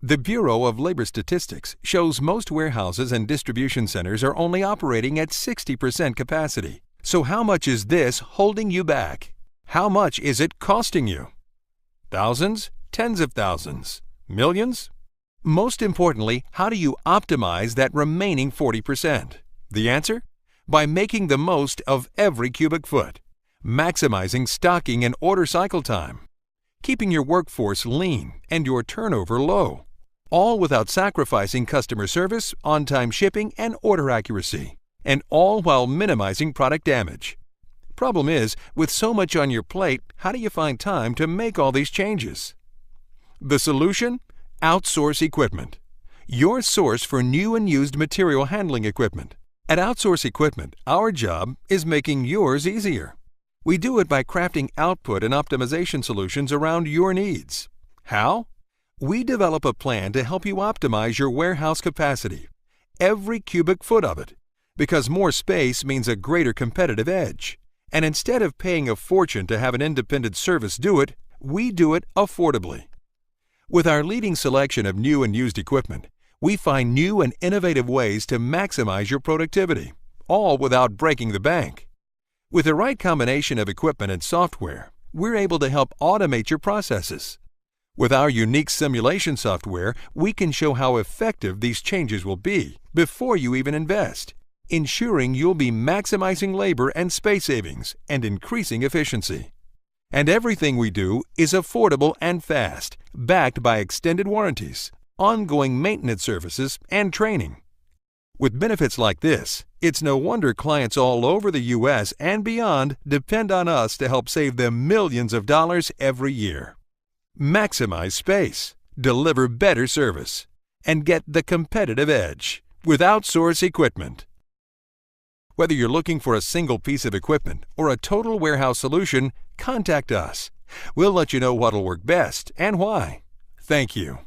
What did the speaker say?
The Bureau of Labor Statistics shows most warehouses and distribution centers are only operating at 60% capacity. So how much is this holding you back? How much is it costing you? Thousands? Tens of thousands? Millions? Most importantly, how do you optimize that remaining 40%? The answer? By making the most of every cubic foot, maximizing stocking and order cycle time, keeping your workforce lean and your turnover low, all without sacrificing customer service, on-time shipping, and order accuracy, and all while minimizing product damage. Problem is, with so much on your plate, how do you find time to make all these changes? The solution? Outsource Equipment. Your source for new and used material handling equipment. At Outsource Equipment, our job is making yours easier. We do it by crafting output and optimization solutions around your needs. How? We develop a plan to help you optimize your warehouse capacity, every cubic foot of it, because more space means a greater competitive edge. And instead of paying a fortune to have an independent service do it, we do it affordably. With our leading selection of new and used equipment, we find new and innovative ways to maximize your productivity, all without breaking the bank. With the right combination of equipment and software, we're able to help automate your processes. With our unique simulation software, we can show how effective these changes will be before you even invest, ensuring you'll be maximizing labor and space savings and increasing efficiency. And everything we do is affordable and fast, backed by extended warranties, ongoing maintenance services, and training. With benefits like this, it's no wonder clients all over the U.S. and beyond depend on us to help save them millions of dollars every year. Maximize space, deliver better service, and get the competitive edge with Outsource Equipment. Whether you're looking for a single piece of equipment or a total warehouse solution, contact us. We'll let you know what'll work best and why. Thank you.